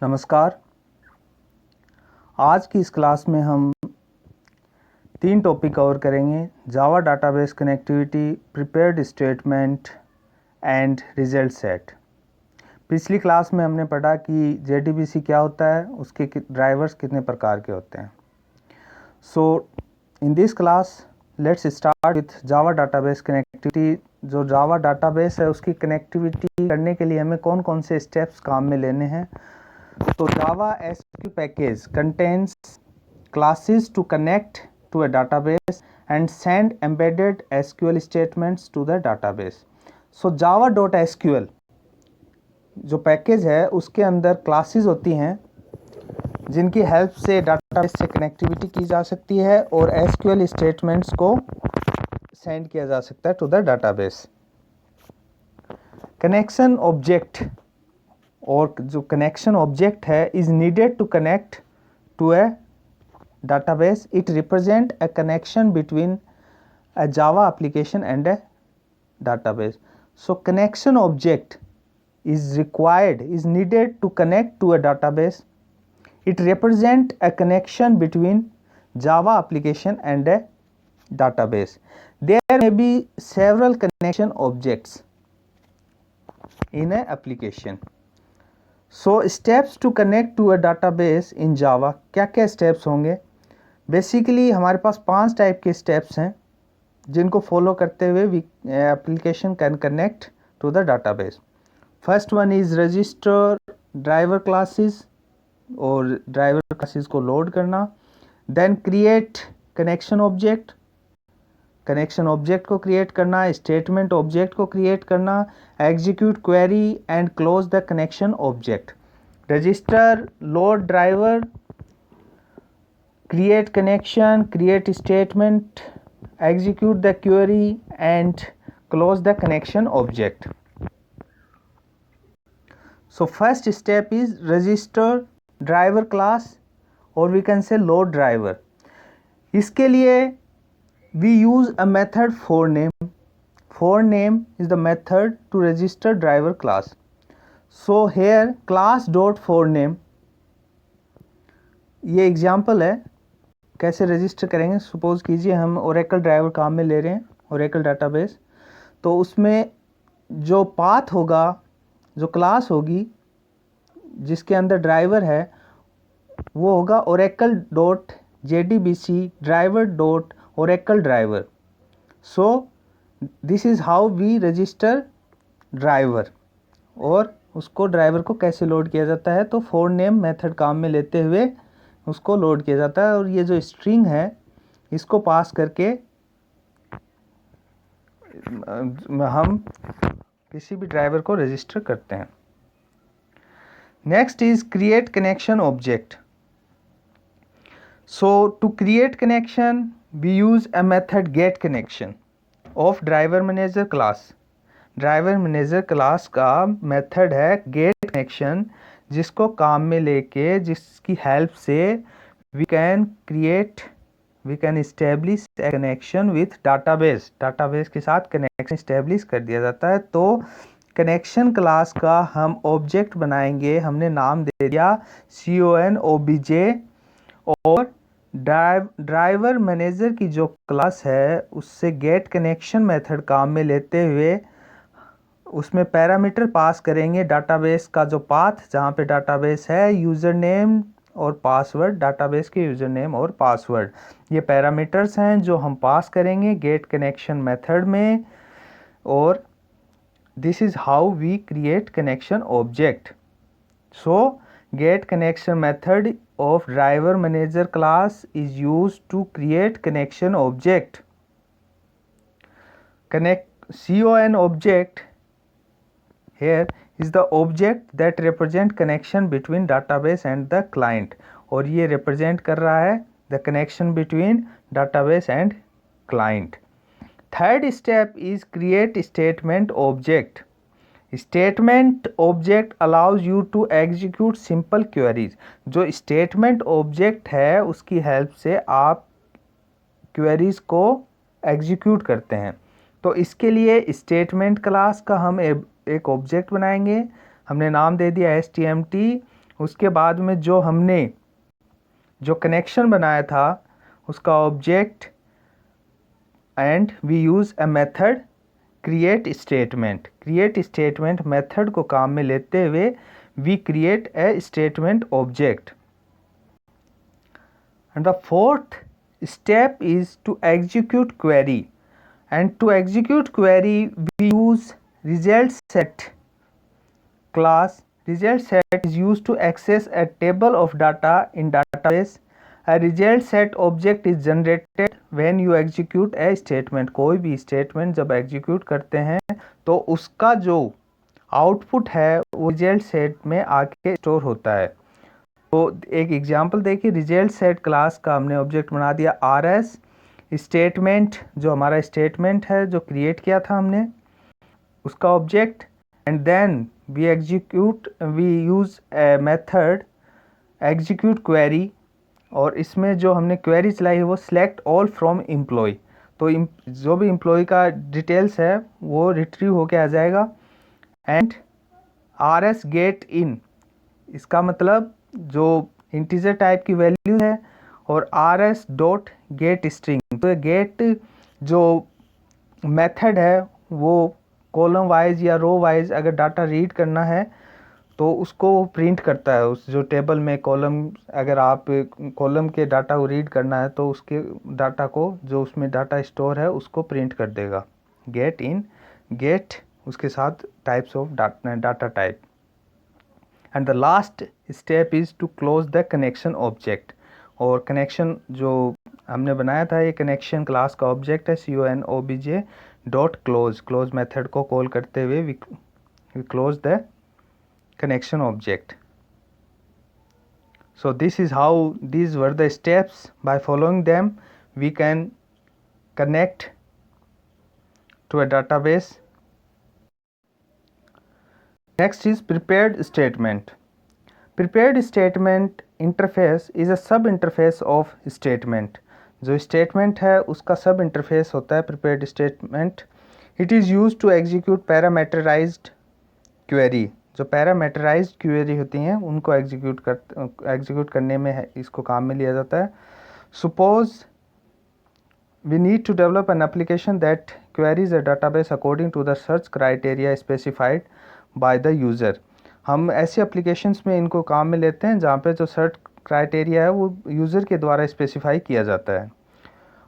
नमस्कार। आज की इस क्लास में हम 3 टॉपिक कवर करेंगे। Java database connectivity, prepared statement and result set. पिछली क्लास में हमने पढ़ा कि जेडीबीसी क्या होता है, उसके ड्राइवर्स कितने प्रकार के होते हैं। So in this class let's start with Java database connectivity. जो जावा डाटाबेस है उसकी कनेक्टिविटी करने के लिए हमें कौन कौन से स्टेप्स काम में लेने हैं। So Java SQL package contains classes to connect to a database and send embedded SQL statements to the database. So java.sql जो पैकेज है उसके अंदर क्लासेस होती हैं जिनकी हेल्प से डाटाबेस से कनेक्टिविटी की जा सकती है और SQL स्टेटमेंट्स को सेंड किया जा सकता है to the database. Connection object और जो कनेक्शन ऑब्जेक्ट है is needed to connect to a database. It represent a connection between a Java application and a database. So connection object is needed to connect to a database. It represent a connection between Java application and a database. There may be several connection objects in a application. So steps to connect to a database in Java, क्या क्या steps होंगे। Basically हमारे पास 5 type के steps हैं जिनको follow करते हुए application can connect to the database. First one is register driver classes और ड्राइवर क्लासेस को लोड करना। Then create connection object, connection object को क्रिएट करना, स्टेटमेंट ऑब्जेक्ट को क्रिएट करना, execute query and close the connection object. Register, load driver, create connection, create statement, execute the query and close the connection object. So first step is register driver class or we can say load driver. इसके लिए we use a method forName. forName is the method to register driver class. So here class dot forName, ये example है कैसे register करेंगे। Suppose कीजिए हम Oracle driver काम में ले रहे हैं, ओरेकल डाटाबेस, तो उसमें जो पाथ होगा, जो क्लास होगी जिसके अंदर ड्राइवर है वो होगा Oracle dot JDBC driver dot Oracle driver. So this is how we register driver. और उसको ड्राइवर को कैसे लोड किया जाता है, तो forName मेथड काम में लेते हुए उसको लोड किया जाता है और ये जो स्ट्रिंग है इसको पास करके हम किसी भी ड्राइवर को रजिस्टर करते हैं। Next is create connection object. So to create connection we use a method get connection of driver manager class. Driver manager class का मेथड है गेट कनेक्शन, जिसको काम में लेके जिसकी हेल्प से we can establish a connection with database. Database के साथ कनेक्शन इस्टेब्लिश कर दिया जाता है। तो कनेक्शन क्लास का हम ऑब्जेक्ट बनाएंगे, हमने नाम दे दिया CONOBJ। और ड्राइवर मैनेजर की जो क्लास है उससे गेट कनेक्शन मेथड काम में लेते हुए उसमें पैरामीटर पास करेंगे डाटाबेस का जो पाथ जहाँ पे डाटाबेस है, यूज़र नेम और पासवर्ड, डाटाबेस के यूज़र नेम और पासवर्ड, ये पैरामीटर्स हैं जो हम पास करेंगे गेट कनेक्शन मेथड में। और this is how we create connection object. So get connection method of driver manager class is used to create connection object. CON object here is the object that represent connection between database and the client, और ये represent कर रहा है the connection between database and client. Third step is create statement object. Statement object allows you to execute simple queries. जो statement object है उसकी help से आप queries को execute करते हैं। तो इसके लिए स्टेटमेंट क्लास का हम एक ऑब्जेक्ट बनाएंगे, हमने नाम दे दिया STMT उसके बाद में जो हमने जो कनेक्शन बनाया था उसका object, and we use a method create statement. Create statement method को काम में लेते हुए we create a statement object. And the fourth step is to execute query, and to execute query we use result set class. Result set is used to access a table of data in database. A result set object is generated when you execute a statement. कोई भी statement जब execute करते हैं तो उसका जो output है वो रिजल्ट सेट में आके स्टोर होता है। तो एक एग्जांपल देखिए, रिजल्ट सेट क्लास का हमने ऑब्जेक्ट बना दिया RS स्टेटमेंट, जो हमारा स्टेटमेंट है जो क्रिएट किया था हमने उसका object, and then we use a method execute query, और इसमें जो हमने क्वेरी चलाई है वो सिलेक्ट ऑल फ्रॉम एम्प्लॉय। तो जो भी एम्प्लॉय का डिटेल्स है वो रिट्रीव होके आ जाएगा। एंड RS गेट इन, इसका मतलब जो इंटीजर टाइप की वैल्यू है, और RS डॉट गेट स्ट्रिंग। तो गेट जो मेथड है वो कॉलम वाइज या रो वाइज अगर डाटा रीड करना है तो उसको प्रिंट करता है। उस जो टेबल में कॉलम, अगर आप कॉलम के डाटा को रीड करना है तो उसके डाटा को, जो उसमें डाटा स्टोर है उसको प्रिंट कर देगा। गेट इन, गेट उसके साथ types of data type. And the last step is to close the connection object. और कनेक्शन जो हमने बनाया था ये कनेक्शन क्लास का ऑब्जेक्ट है CONOBJ dot close. Close method को कॉल करते हुए we close the connection object. So this is how these were the steps. By following them we can connect to a database. Next is prepared statement. Prepared statement interface is a sub interface of statement. जो statement है उसका sub interface होता है prepared statement. It is used to execute parameterized query. जो parameterised query होती हैं उनको execute करने में है, इसको काम में लिया जाता है। Suppose we need to develop an application that queries a database according to the search criteria specified by the user. हम ऐसे एप्लीकेशंस में इनको काम में लेते हैं जहाँ पे जो सर्च क्राइटेरिया है वो यूज़र के द्वारा स्पेसिफाई किया जाता है।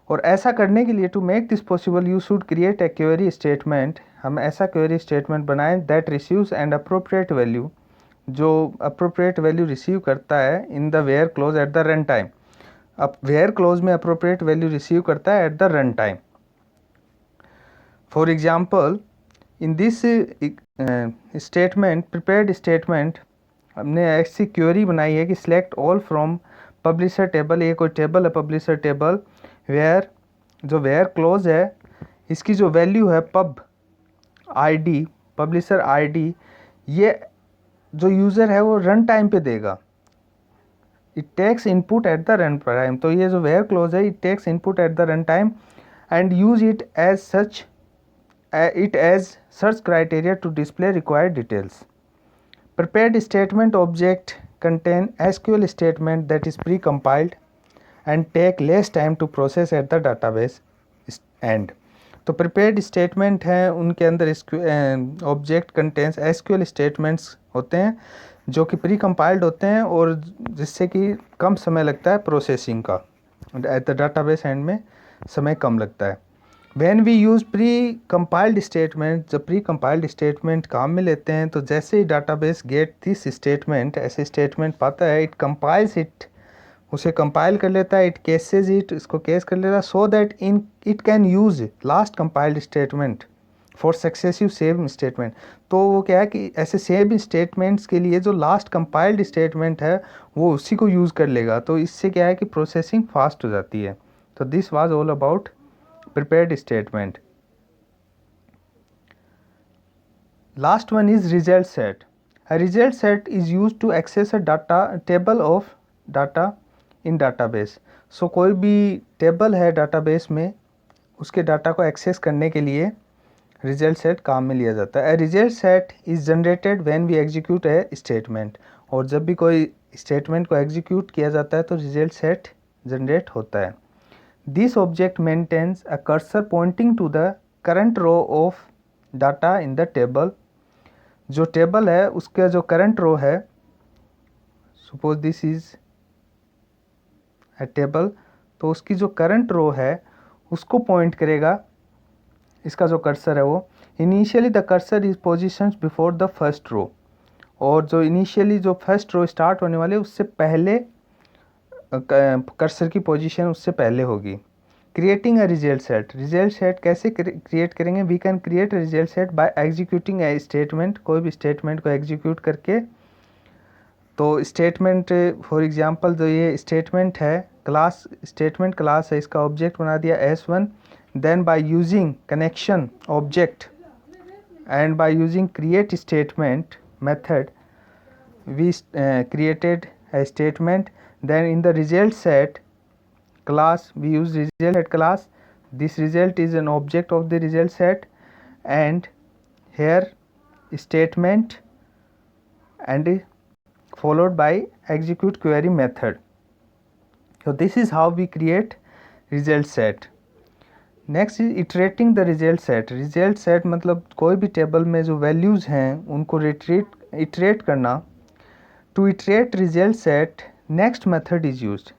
और ऐसा करने के लिए to make this possible you should create a query statement. हम ऐसा क्वेरी स्टेटमेंट बनाएं that receives and appropriate value, जो अप्रोप्रिएट वैल्यू रिसीव करता है in the where clause at the run time. अब वेयर क्लोज में अप्रोप्रिएट वैल्यू रिसीव करता है at the run time. For example in this statement, prepared statement, हमने ऐसी query बनाई है कि select all from publisher table. ये कोई टेबल है पब्लिशर टेबल, वेयर जो वेयर क्लोज है इसकी जो वैल्यू है पब आईडी, पब्लिशर आईडी, ये जो यूज़र है वो रन टाइम पे देगा। It takes input at the run time. तो ये जो वेयर क्लोज है it takes input at the run time and use it as search criteria to display required details. Prepared statement object contain SQL statement that is pre-compiled and take less time to process at the database end. तो prepared statement है उनके अंदर object contains SQL statements होते हैं जो कि pre-compiled होते हैं और जिससे कि कम समय लगता है प्रोसेसिंग का, at the database end में समय कम लगता है। When we use pre-compiled statement, जब pre-compiled statement काम में लेते हैं तो जैसे ही database get this statement, ऐसे statement पाता है, it compiles it, उसे compile कर लेता है, it caches it, इसको case कर लेता है, so that it can use last compiled statement for successive same statement। तो वो क्या है कि ऐसे same statements के लिए जो last compiled statement है वो उसी को use कर लेगा। तो इससे क्या है कि processing fast हो जाती है। तो this was all about prepared statement. Last one is result set. A result set is used to access a table of data in database. So कोई भी टेबल है database में उसके डाटा को एक्सेस करने के लिए result set काम में लिया जाता है। A result set is generated when we execute a statement. और जब भी कोई स्टेटमेंट को एग्जीक्यूट किया जाता है तो रिजल्ट सेट जनरेट होता है। This object maintains a cursor pointing to the current row of data in the table. जो टेबल है उसका जो करंट रो है, suppose this is a table, तो उसकी जो करंट रो है उसको पॉइंट करेगा इसका जो कर्सर है वो। Initially the cursor is positions before the first row, और जो इनिशियली जो फर्स्ट रो स्टार्ट होने वाले उससे पहले कर्सर की पोजीशन उससे पहले होगी। Creating a result set, result set कैसे क्रिएट करेंगे? We can create result set by executing a statement, कोई भी स्टेटमेंट को एग्जीक्यूट करके। तो स्टेटमेंट फॉर एग्जांपल जो ये स्टेटमेंट है, क्लास स्टेटमेंट क्लास है, इसका ऑब्जेक्ट बना दिया S1, then by using connection object and by using create statement method we created a statement. Then in the result set class we use result set class. This result is an object of the result set, and here statement and followed by execute query method. So this is how we create result set. Next is iterating the result set. Result set मतलब कोई भी table में जो values हैं उनको iterate करना। To iterate result set next method is used.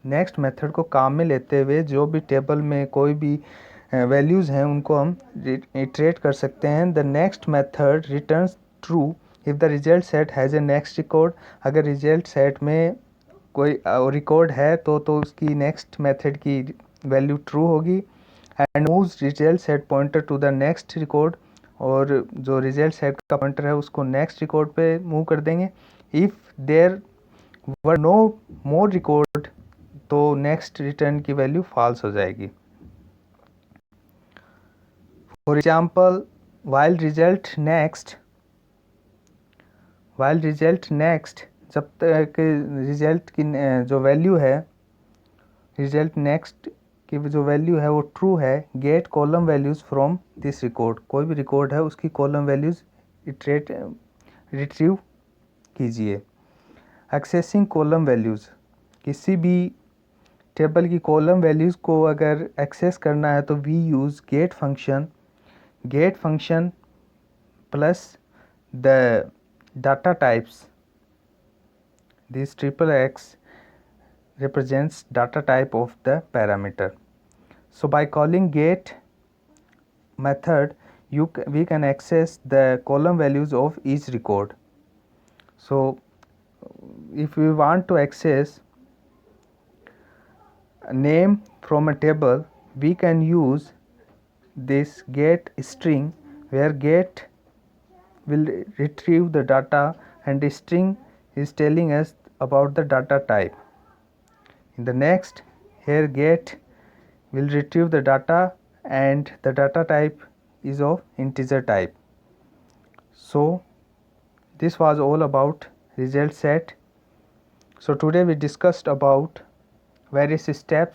Next method को काम में लेते हुए जो भी टेबल में कोई भी वैल्यूज़ हैं उनको हम इटरेट कर सकते हैं। The next method returns true if the result set has a next record. अगर रिजल्ट सेट में कोई रिकॉर्ड है तो उसकी नेक्स्ट मेथड की वैल्यू ट्रू होगी। And moves result set pointer to the next record, और जो रिजल्ट सेट का पॉइंटर है उसको नेक्स्ट रिकॉर्ड पे मूव कर देंगे। If there were no more record तो नेक्स्ट रिटर्न की वैल्यू फॉल्स हो जाएगी। For example while result next जब तक रिजल्ट की जो वैल्यू है, रिजल्ट नेक्स्ट की जो वैल्यू है वो ट्रू है, get column values from this record. कोई भी रिकॉर्ड है उसकी कॉलम वैल्यूज़ रिट्रीव कीजिए। एक्सेसिंग कॉलम वैल्यूज़, किसी भी टेबल की कॉलम वैल्यूज़ को अगर एक्सेस करना है तो we use get function plus the data types. This triple x represents data type of the parameter. So by calling get method we can access the column values of each record. So if we want to access a name from a table, we can use this get string, where get will retrieve the data and the string is telling us about the data type. In the next, here get will retrieve the data and the data type is of integer type. So this was all about result set. So today we discussed about various steps